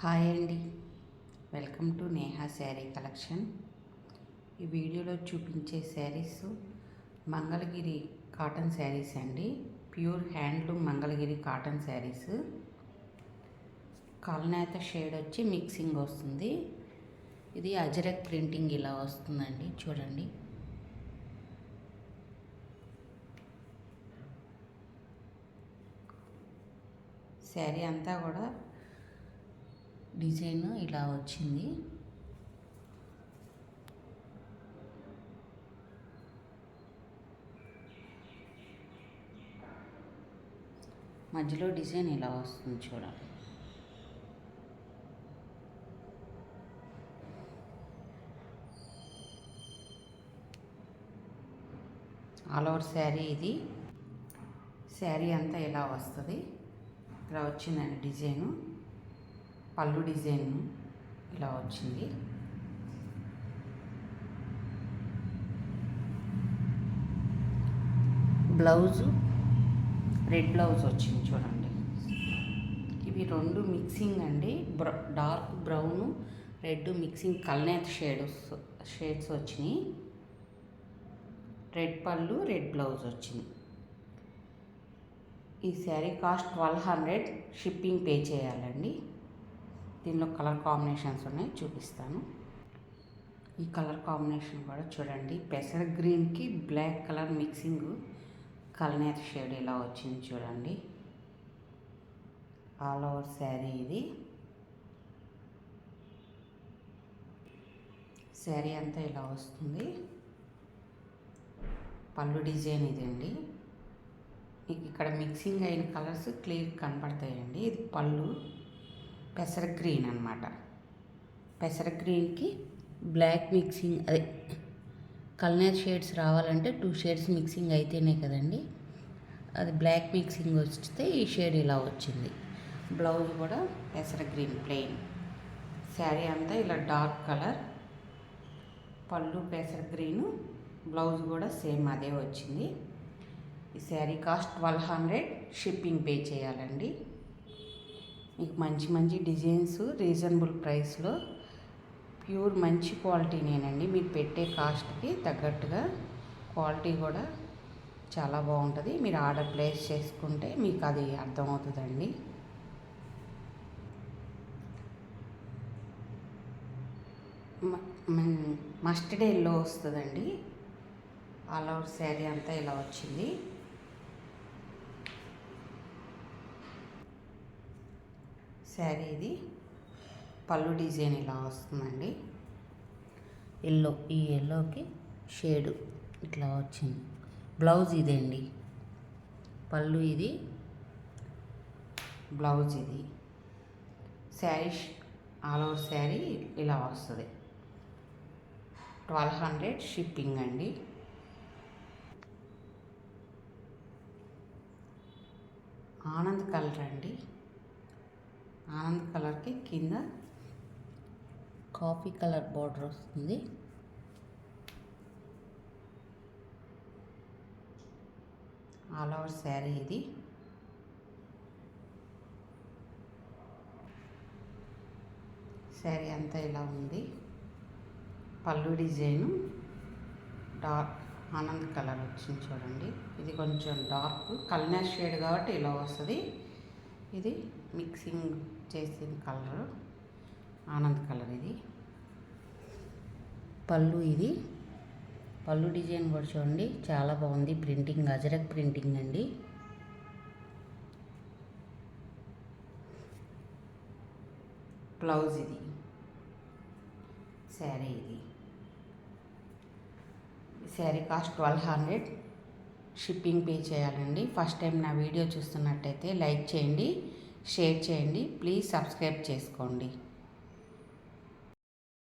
Hi అండి, welcome to Neha sari collection. ఈ వీడియోలో చూపించే శారీస్ మంగళగిరి కాటన్ శారీస్ అండి. Pure handloom Mangalagiri cotton saris. కల్నేత షేడ్ వచ్చి మిక్సింగ్ వస్తుంది. ఇది అజరక్ ప్రింటింగ్ ఇలా వస్తుందండి, చూడండి. శారీ అంతా కూడా డిజైన్ ఇలా వచ్చింది. మధ్యలో డిజైన్ ఇలా వస్తుంది, చూడాలి. ఆల్ ఓవర్ శారీ ఇది. శారీ అంతా ఇలా వస్తుంది. ఇలా వచ్చిందండి డిజైను. పళ్ళు డిజైన్ ఇలా వచ్చింది. బ్లౌజు రెడ్ బ్లౌజ్ వచ్చింది, చూడండి. ఇవి రెండు మిక్సింగ్ అండి. డార్క్ బ్రౌను రెడ్ మిక్సింగ్ కల్నేత షేడ్స్ వచ్చినాయి. రెడ్ పళ్ళు రెడ్ బ్లౌజ్ వచ్చింది. ఈ శారీ కాస్ట్ 1200. షిప్పింగ్ పే చేయాలండి. దీనిలో కలర్ కాంబినేషన్స్ ఉన్నాయి, చూపిస్తాను. ఈ కలర్ కాంబినేషన్ కూడా చూడండి. పెసర గ్రీన్కి బ్లాక్ కలర్ మిక్సింగ్ కల్నేత షేడ్ ఇలా వచ్చింది, చూడండి. ఆల్ ఓవర్ శారీ ఇది. శారీ అంతా ఇలా వస్తుంది. పళ్ళు డిజైన్ ఇదండి. మీకు ఇక్కడ మిక్సింగ్ అయిన కలర్స్ క్లియర్ కనపడతాయండి. ఇది పళ్ళు పెసర గ్రీన్ అన్నమాట. పెసర గ్రీన్కి బ్లాక్ మిక్సింగ్, అదే కల్నేత షేడ్స్ రావాలంటే 2 షేడ్స్ మిక్సింగ్ అయితేనే కదండి. అది బ్లాక్ మిక్సింగ్ వస్తే ఈ షేడ్ ఇలా వచ్చింది. బ్లౌజ్ కూడా పెసర గ్రీన్ ప్లెయిన్. శారీ అంతా ఇలా డార్క్ కలర్. పళ్ళు పెసర గ్రీను, బ్లౌజ్ కూడా సేమ్ అదే వచ్చింది. ఈ శారీ కాస్ట్ 1200. షిప్పింగ్ పే చేయాలండి. మీకు మంచి మంచి డిజైన్స్ రీజనబుల్ ప్రైస్లో ప్యూర్ మంచి క్వాలిటీనేనండి. మీరు పెట్టే కాస్ట్కి తగ్గట్టుగా క్వాలిటీ కూడా చాలా బాగుంటుంది. మీరు ఆర్డర్ ప్లేస్ చేసుకుంటే మీకు అది అర్థమవుతుందండి. మస్టర్డ్ ఎల్లో వస్తుందండి. ఆల్ ఓవర్ శారీ అంతా ఇలా వచ్చింది. శారీ ఇది. పళ్ళు డిజైన్ ఇలా వస్తుందండి. ఎల్లో, ఈ ఎల్లోకి షేడు ఇట్లా వచ్చింది. బ్లౌజ్ ఇదండి. పళ్ళు ఇది, బ్లౌజ్ ఇది. శారీ ఆల్ ఓవర్ శారీ ఇలా వస్తుంది. 1200 షిప్పింగ్ అండి. ఆనంద్ కలర్ అండి. ఆనంద్ కలర్కి కింద కాఫీ కలర్ బార్డర్ వస్తుంది. ఆల్ ఓవర్ శారీ ఇది. శారీ అంతా ఇలా ఉంది. పళ్ళు డిజైను డార్క్ ఆనంద్ కలర్ వచ్చింది, చూడండి. ఇది కొంచెం డార్క్ కల్నేత షేడ్ కాబట్టి ఇలా వస్తుంది. ఇది మిక్సింగ్ చేసిన కలర్ ఆనంద్ కలర్ ఇది. పళ్ళు ఇది. పళ్ళు డిజైన్ కూడా చూడండి, చాలా బాగుంది. ప్రింటింగ్ అజరక్ ప్రింటింగ్ అండి. బ్లౌజ్ ఇది. శారీ ఇది. శారీ కాస్ట్ 1200. షిప్పింగ్ పే చేయాలండి. ఫస్ట్ టైం నా వీడియో చూస్తున్నట్టయితే లైక్ చేయండి, షేర్ చేయండి, ప్లీజ్ సబ్స్క్రైబ్ చేసుకోండి.